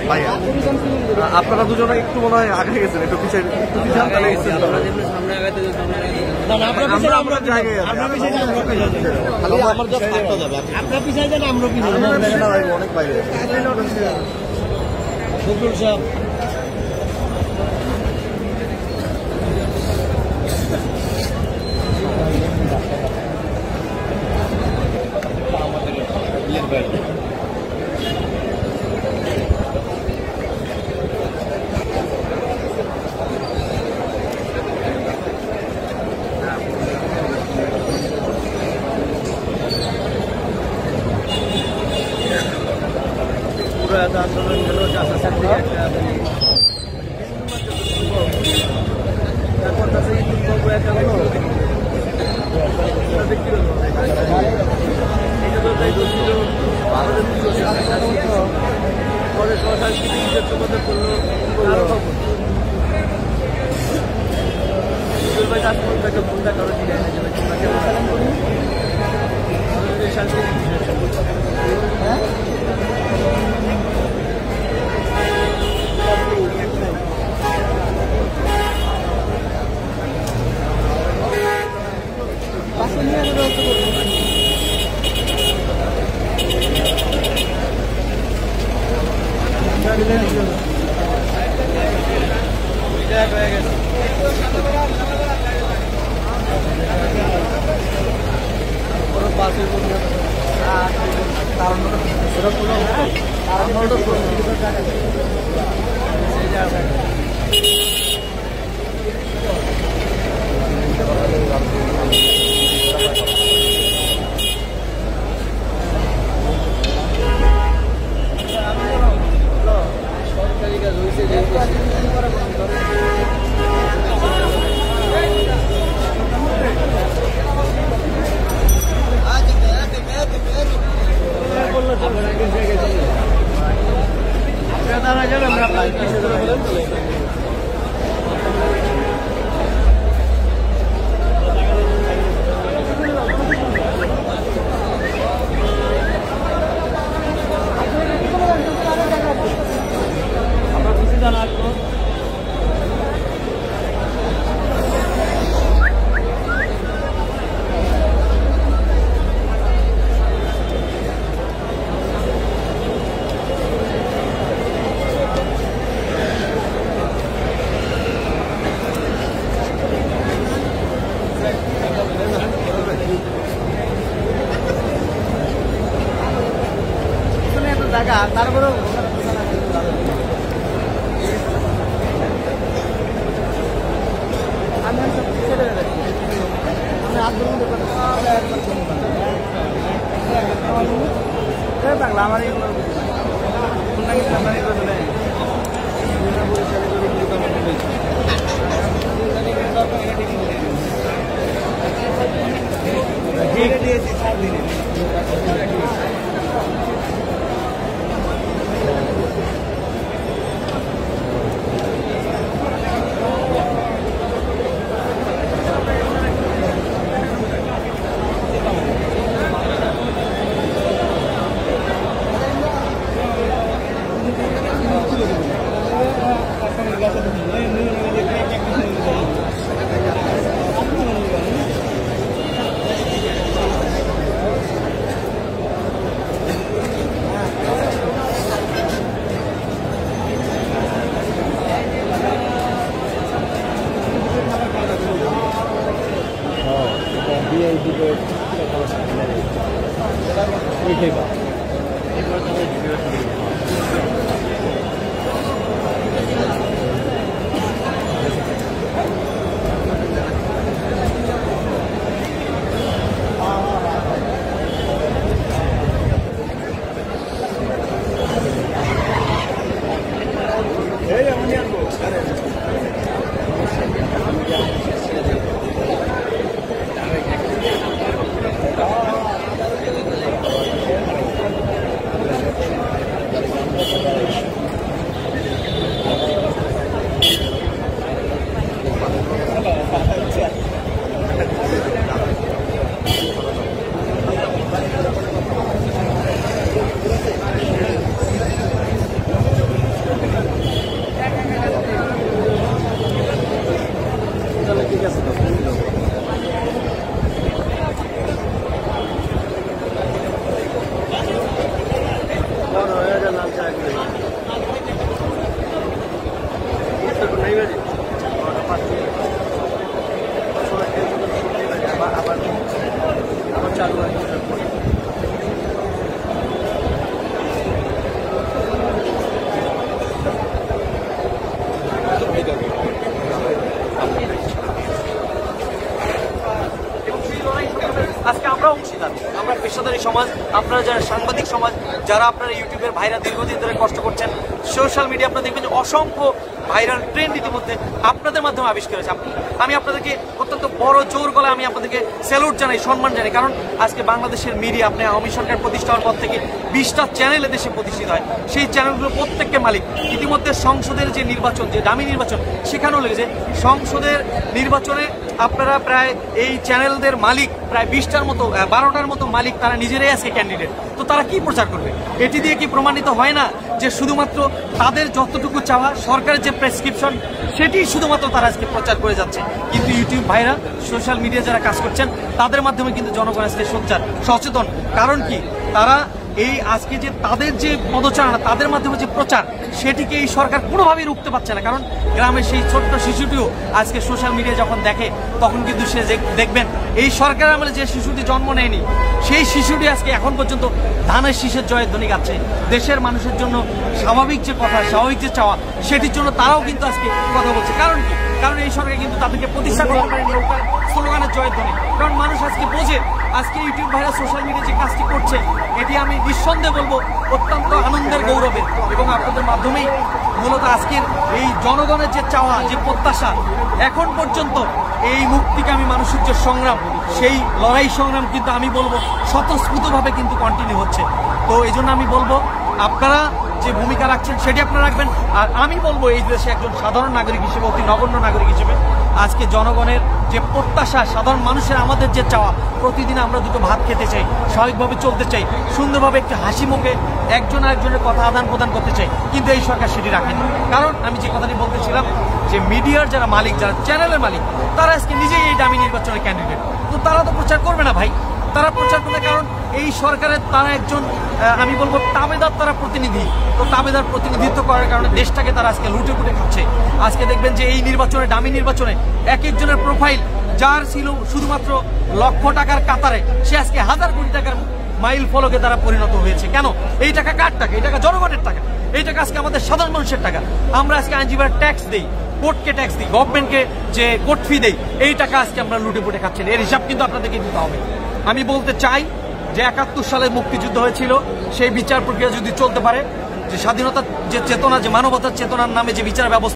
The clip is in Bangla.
ভাইয়া আপনারা দুজনে একটু মনে হয় আগে গেছেন, একটু পিছিয়ে আমরা জায়গায় অনেক বাইরে আন্দোলন গেল চাষার দিকে একটা তারপর কাছে একটা হলো পরে সংস্কৃতি নির্যাতন করলো আরো খবর একটা ফোনটা কারো দিকে শান্তি তারপরে Gracias. পেশাদারী সমাজ, আপনারা যারা সাংবাদিক সমাজ, যারা আপনারা ইউটিউবের ভাইরা দীর্ঘদিন ধরে কষ্ট করছেন, সোশ্যাল মিডিয়া আপনারা দেখবেন যে অসংখ্য ভাইরাল ট্রেন্ড ইতিমধ্যে আপনাদের মাধ্যমে আবিষ্কার হয়েছে। আমি আপনাদেরকে অত্যন্ত বড় জোর গলায় আমি আপনাদেরকে স্যালুট জানাই, সম্মান জানাই। কারণ আজকে বাংলাদেশের মিডিয়া, আপনি আওয়ামী সরকার প্রতিষ্ঠা হওয়ার পর থেকে 20টা চ্যানেল দেশে প্রতিষ্ঠিত হয়। সেই চ্যানেলগুলো প্রত্যেককে মালিক। ইতিমধ্যে সংসদের যে নির্বাচন, যে দামি নির্বাচন, সেখানেও লেগেছে। সংসদের নির্বাচনে আপনারা প্রায় এই চ্যানেলদের মালিক প্রায় 20টার মতো, 12টার মতো মালিক, তারা নিজেরাই আজকে ক্যান্ডিডেট। তো তারা কি প্রচার করবে? এটি দিয়ে কি প্রমাণিত হয় না যে শুধুমাত্র তাদের যতটুকু চাওয়া, সরকারের যে প্রেসক্রিপশন, সেটি শুধুমাত্র তারা আজকে প্রচার করে যাচ্ছে? কিন্তু ইউটিউব ভাইরা, সোশ্যাল মিডিয়া যারা কাজ করছেন, তাদের মাধ্যমে কিন্তু জনগণ আজকে সচেতন। কারণ কি, তারা এই আজকে যে তাদের যে পদচারণা, তাদের মাধ্যমে যে প্রচার, সেটিকে এই সরকার কোনোভাবেই রুখতে পারছে না। কারণ গ্রামের সেই ছোট্ট শিশুটিও আজকে সোশ্যাল মিডিয়া যখন দেখে, তখন কিন্তু সে দেখবেন এই সরকারের আমলে যে শিশুটি জন্ম নেয়নি, সেই শিশুটি আজকে এখন পর্যন্ত ধানের শীষের জয়ের ধ্বনি গাচ্ছে। দেশের মানুষের জন্য স্বাভাবিক যে কথা, স্বাভাবিক যে চাওয়া, সেটির জন্য তারাও কিন্তু আজকে কথা বলছে। কারণ কি? কারণ এই সরকার কিন্তু তাদেরকে প্রতিষ্ঠা করতে পারে নৌকার স্লোগানের জয়ের ধ্বনি। কারণ মানুষ আজকে বোঝে আজকে ইউটিউব ভাইরা সোশ্যাল মিডিয়া যে কাজটি করছে, এটি আমি নিঃসন্দেহে বলবো অত্যন্ত আনন্দের, গৌরবের। এবং আপনাদের মাধ্যমেই মূলত আজকের এই জনগণের যে চাওয়া, যে প্রত্যাশা, এখন পর্যন্ত এই মুক্তিকামী মানুষের যে সংগ্রাম, সেই লড়াই সংগ্রাম কিন্তু আমি বলবো স্বতঃস্ফূর্তভাবে কিন্তু কন্টিনিউ হচ্ছে। তো এই জন্য আমি বলবো আপনারা যে ভূমিকা রাখছেন সেটি আপনারা রাখবেন। আর আমি বলবো এই দেশে একজন সাধারণ নাগরিক হিসেবে, অতি নগণ্য নাগরিক হিসেবে, আজকে জনগণের যে প্রত্যাশা, সাধারণ মানুষের আমাদের যে চাওয়া, প্রতিদিন আমরা দুটো ভাত খেতে চাই, স্বাভাবিকভাবে চলতে চাই, সুন্দরভাবে একটু হাসি মুখে একজন আরেকজনের কথা আদান প্রদান করতে চাই, কিন্তু এই সরকার সেটি রাখেন। কারণ আমি যে কথাটি বলতেছিলাম, যে মিডিয়ার যারা মালিক, যারা চ্যানেলের মালিক, তারা আজকে নিজেই এই দামি নির্বাচনের ক্যান্ডিডেট। তো তারা তো প্রচার করবে না ভাই, তারা প্রচার করবে। কারণ এই সরকারের তারা একজন, আমি বলবো তাবেদার, তারা প্রতিনিধি। তো তাবেদার প্রতিনিধিত্ব করার কারণে দেশটাকে তারা আজকে লুটে পুটে খাচ্ছে। আজকে দেখবেন যে এই নির্বাচনে, দামি নির্বাচনে, এক একজনের প্রোফাইল যার ছিল শুধুমাত্র লক্ষ টাকার কাতারে, সে আজকে হাজার কোটি টাকার মাইল ফলকে তারা পরিণত হয়েছে। কেন? এই টাকা কার টাকা? এই টাকা জনগণের টাকা। এই টাকা আজকে আমাদের সাধারণ মানুষের টাকা। আমরা আজকে আইনজীবীরা ট্যাক্স দিই, কোর্টকে ট্যাক্স দিই, গভর্নমেন্টকে যে কোর্ট ফি দেই, এই টাকা আজকে আমরা লুটে পুটে খাচ্ছেন। এর হিসাব কিন্তু আপনাদেরকে দিতে হবে। আমি বলতে চাই যে 71 সালে মুক্তিযুদ্ধ হয়েছিল, সেই বিচার প্রক্রিয়া যদি চলতে পারে, যে স্বাধীনতার যে চেতনা, যে মানবতার চেতনার নামে যে বিচার ব্যবস্থা